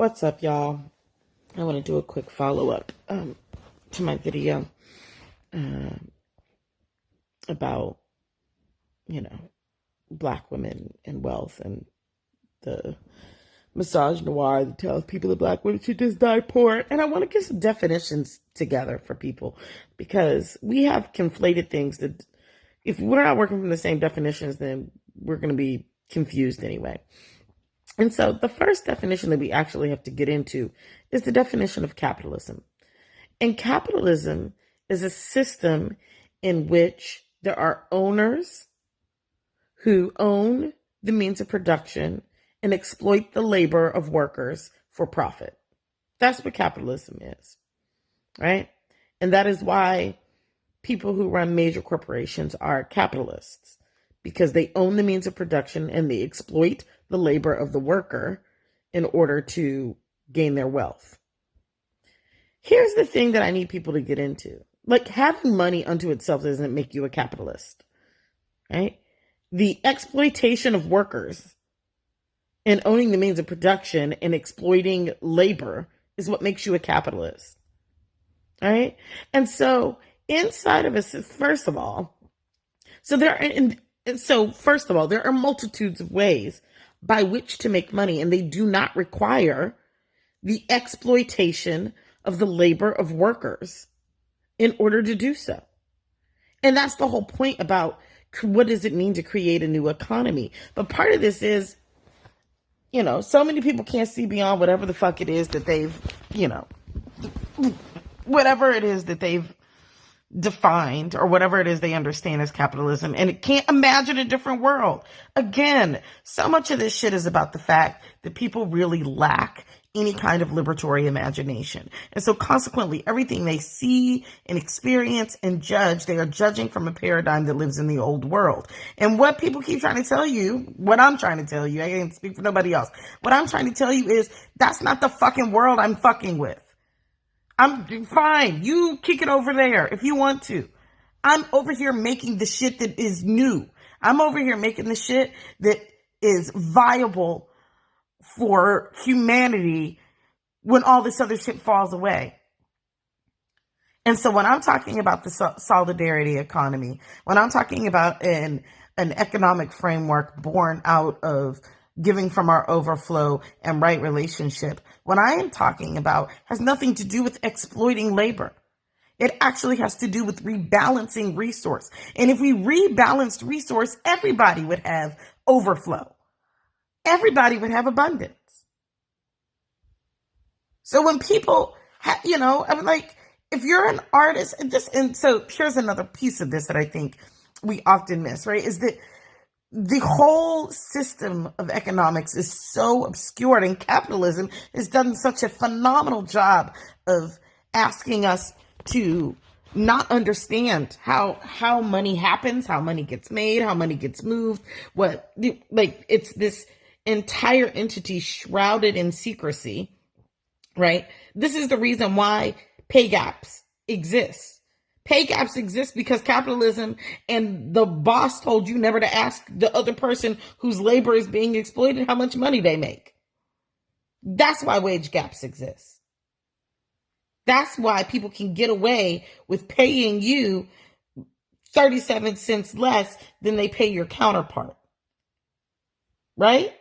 What's up, y'all? I want to do a quick follow-up to my video about, black women and wealth and the misogynoir that tells people that black women should just die poor. And I want to get some definitions together for people because we have conflated things that if we're not working from the same definitions, then we're going to be confused anyway. And so the first definition that we actually have to get into is the definition of capitalism. And capitalism is a system in which there are owners who own the means of production and exploit the labor of workers for profit. That's what capitalism is, right? And that is why people who run major corporations are capitalists, because they own the means of production and they exploit the labor of the worker in order to gain their wealth. Here's the thing that I need people to get into. Like, having money unto itself doesn't make you a capitalist, right? The exploitation of workers and owning the means of production and exploiting labor is what makes you a capitalist, right? And so inside of us, first of all, there are multitudes of ways by which to make money, and they do not require the exploitation of the labor of workers in order to do so. And that's the whole point about what does it mean to create a new economy. But part of this is, so many people can't see beyond whatever the fuck it is that they've, whatever it is that they've defined or whatever it is they understand as capitalism, and it can't imagine a different world. Again, so much of this shit is about the fact that people really lack any kind of liberatory imagination. And so consequently, everything they see and experience and judge, they are judging from a paradigm that lives in the old world. And what people keep trying to tell you, what I'm trying to tell you, I can't speak for nobody else. What I'm trying to tell you is that's not the fucking world I'm fucking with. I'm fine. You kick it over there if you want to. I'm over here making the shit that is new. I'm over here making the shit that is viable for humanity when all this other shit falls away. And so when I'm talking about the solidarity economy, when I'm talking about an economic framework born out of giving from our overflow and right relationship, what I am talking about has nothing to do with exploiting labor. It actually has to do with rebalancing resource. And if we rebalanced resource, everybody would have overflow. Everybody would have abundance. So when people, I'm like, if you're an artist, and so here's another piece of this that I think we often miss, right? Is that the whole system of economics is so obscured, and capitalism has done such a phenomenal job of asking us to not understand how money happens, how money gets made, how money gets moved, it's this entire entity shrouded in secrecy, right? This is the reason why pay gaps exist. Pay gaps exist because capitalism and the boss told you never to ask the other person whose labor is being exploited how much money they make. That's why wage gaps exist. That's why people can get away with paying you 37 cents less than they pay your counterpart. Right?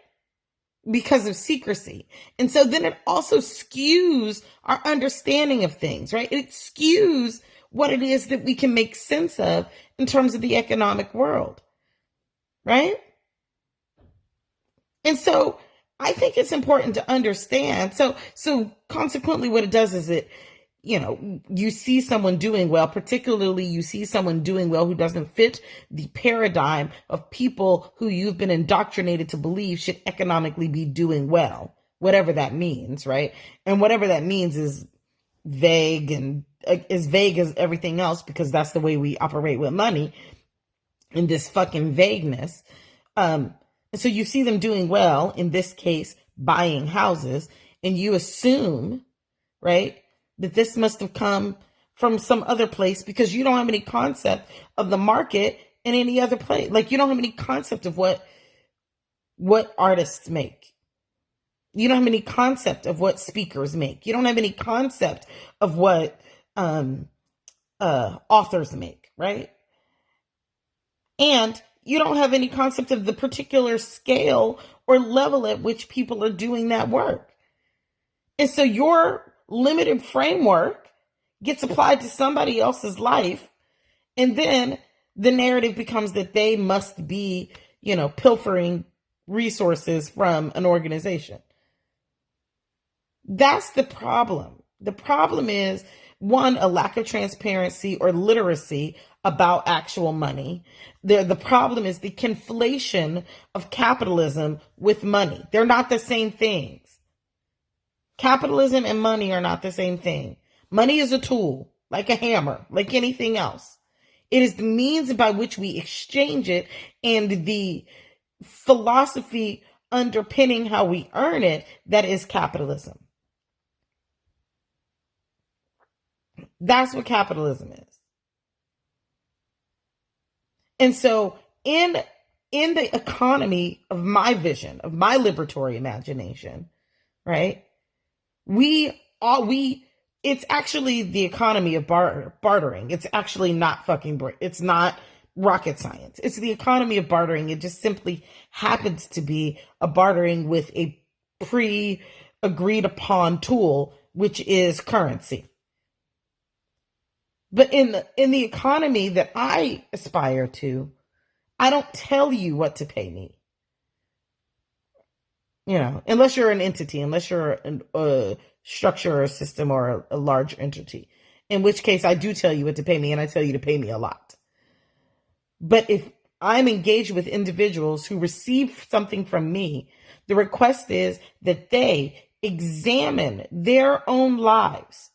Because of secrecy. And so then it also skews our understanding of things, right? It skews what it is that we can make sense of in terms of the economic world, right? And so I think it's important to understand. So consequently, what it does is you see someone doing well, particularly you see someone doing well who doesn't fit the paradigm of people who you've been indoctrinated to believe should economically be doing well, whatever that means, right? And whatever that means is vague and as vague as everything else, because that's the way we operate with money, in this fucking vagueness. So you see them doing well, in this case, buying houses, and you assume, right, that this must have come from some other place because you don't have any concept of the market in any other place. Like, you don't have any concept of what artists make. You don't have any concept of what speakers make. You don't have any concept of what authors make, right? And you don't have any concept of the particular scale or level at which people are doing that work. And so your limited framework gets applied to somebody else's life, and then the narrative becomes that they must be, pilfering resources from an organization. That's the problem. The problem is, one, a lack of transparency or literacy about actual money. The problem is the conflation of capitalism with money. They're not the same things. Capitalism and money are not the same thing. Money is a tool, like a hammer, like anything else. It is the means by which we exchange it, and the philosophy underpinning how we earn it that is capitalism. That's what capitalism is. And so in the economy of my vision, of my liberatory imagination, right? It's actually the economy of bartering. It's actually not it's not rocket science. It's the economy of bartering. It just simply happens to be a bartering with a pre-agreed upon tool, which is currency. But in the economy that I aspire to, I don't tell you what to pay me. Unless you're an entity, unless you're a structure or a system or a large entity, in which case I do tell you what to pay me, and I tell you to pay me a lot. But if I'm engaged with individuals who receive something from me, the request is that they examine their own lives,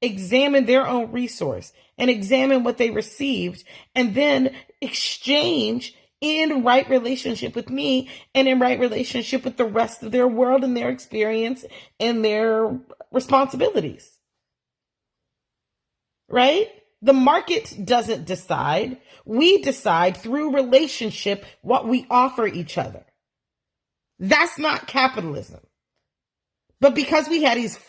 examine their own resource, and examine what they received, and then exchange in right relationship with me and in right relationship with the rest of their world and their experience and their responsibilities. Right? The market doesn't decide. We decide through relationship what we offer each other. That's not capitalism. But because we had these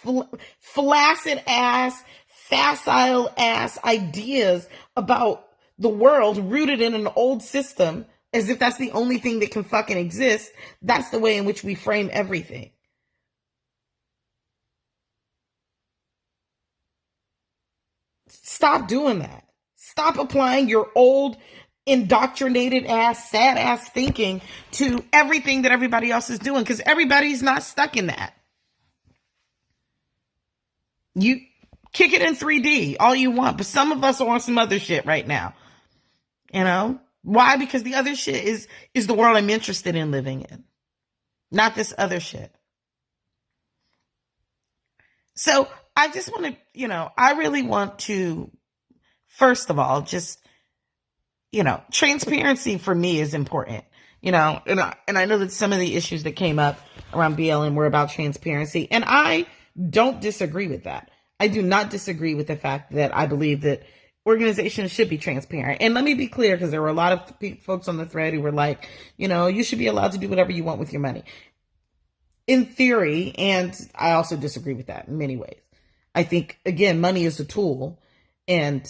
flaccid ass, facile ass ideas about the world rooted in an old system, as if that's the only thing that can fucking exist, that's the way in which we frame everything. Stop doing that. Stop applying your old, indoctrinated ass, sad ass thinking to everything that everybody else is doing, because everybody's not stuck in that. You kick it in 3D all you want, but some of us are on some other shit right now. Why? Because the other shit is the world I'm interested in living in, not this other shit. So I just want to, I really want to, first of all, just, transparency for me is important, and I know that some of the issues that came up around BLM were about transparency, and I don't disagree with that. I do not disagree with the fact that I believe that organizations should be transparent. And let me be clear, because there were a lot of folks on the thread who were like, you should be allowed to do whatever you want with your money. In theory, and I also disagree with that in many ways. I think, again, money is a tool, and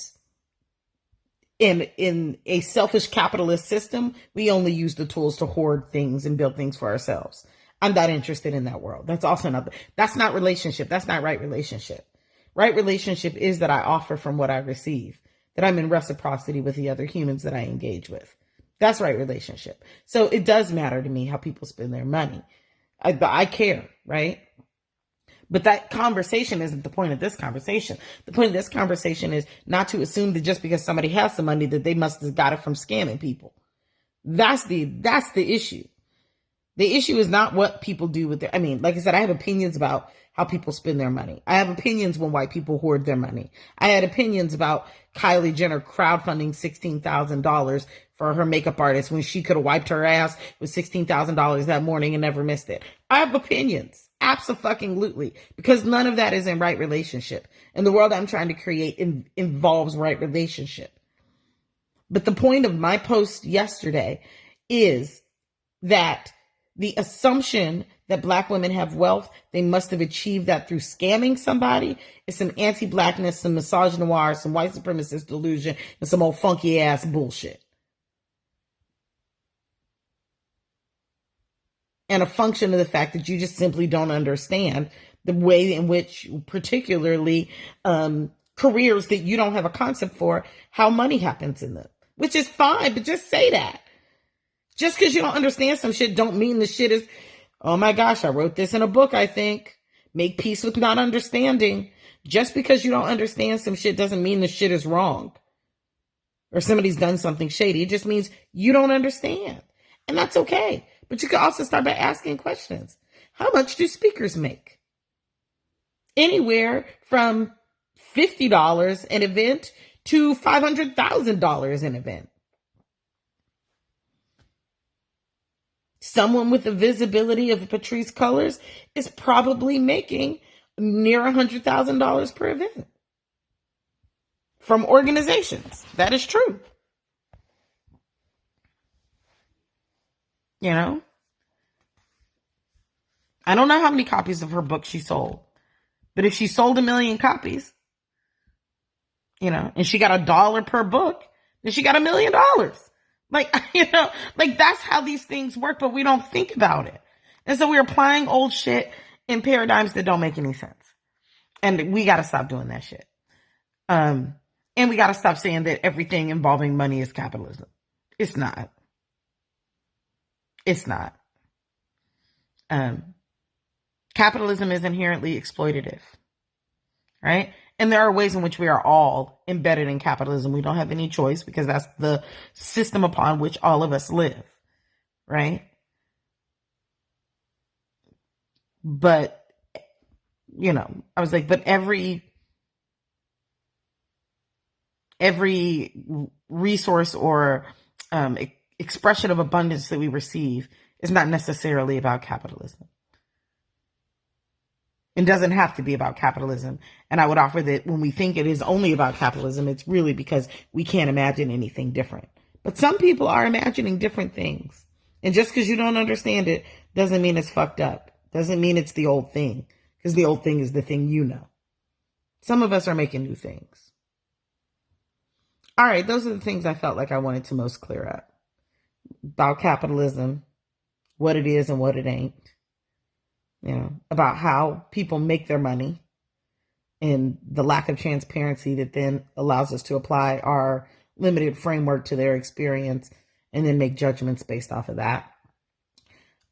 in a selfish capitalist system, we only use the tools to hoard things and build things for ourselves. I'm not interested in that world. That's not relationship. That's not right relationship. Right relationship is that I offer from what I receive, that I'm in reciprocity with the other humans that I engage with. That's right relationship. So it does matter to me how people spend their money. I care, right? But that conversation isn't the point of this conversation. The point of this conversation is not to assume that just because somebody has some money that they must have got it from scamming people. That's the issue. The issue is not what people do with their, like I said, I have opinions about how people spend their money. I have opinions when white people hoard their money. I had opinions about Kylie Jenner crowdfunding $16,000 for her makeup artist when she could have wiped her ass with $16,000 that morning and never missed it. I have opinions. Absolutely. Because none of that is in right relationship. And the world I'm trying to create involves right relationship. But the point of my post yesterday is that the assumption that black women have wealth, they must have achieved that through scamming somebody. It's some anti-blackness, some misogynoir, some white supremacist delusion, and some old funky ass bullshit. And a function of the fact that you just simply don't understand the way in which, particularly careers that you don't have a concept for, how money happens in them. Which is fine, but just say that. Just because you don't understand some shit don't mean the shit is, oh my gosh, I wrote this in a book, I think. Make peace with not understanding. Just because you don't understand some shit doesn't mean the shit is wrong. Or somebody's done something shady. It just means you don't understand. And that's okay. But you can also start by asking questions. How much do speakers make? Anywhere from $50 an event to $500,000 an event. Someone with the visibility of Patrice Cullors is probably making near $100,000 per event from organizations. That is true. You know? I don't know how many copies of her book she sold, but if she sold 1 million copies, you know, and she got $1 per book, then she got $1 million. Like, you know, like that's how these things work, but we don't think about it. And so we're applying old shit in paradigms that don't make any sense. And we got to stop doing that shit. And we got to stop saying that everything involving money is capitalism. It's not. It's not. Capitalism is inherently exploitative, right? And there are ways in which we are all embedded in capitalism. We don't have any choice because that's the system upon which all of us live, right? But, you know, I was like, but every resource or expression of abundance that we receive is not necessarily about capitalism. It doesn't have to be about capitalism. And I would offer that when we think it is only about capitalism, it's really because we can't imagine anything different. But some people are imagining different things. And just because you don't understand it doesn't mean it's fucked up. Doesn't mean it's the old thing. Because the old thing is the thing you know. Some of us are making new things. All right, those are the things I felt like I wanted to most clear up. About capitalism, what it is and what it ain't. You know, about how people make their money and the lack of transparency that then allows us to apply our limited framework to their experience and then make judgments based off of that.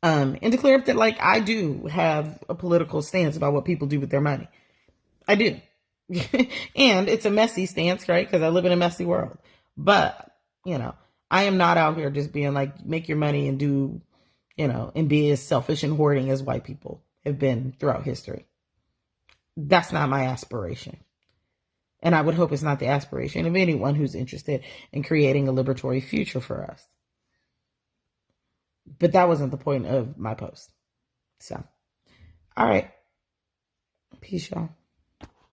And to clear up that, like, I do have a political stance about what people do with their money. I do. And it's a messy stance, right? Because I live in a messy world. But, you know, I am not out here just being like, make your money and do, you know, and be as selfish and hoarding as white people have been throughout history. That's not my aspiration. And I would hope it's not the aspiration of anyone who's interested in creating a liberatory future for us. But that wasn't the point of my post. So, all right. Peace, y'all.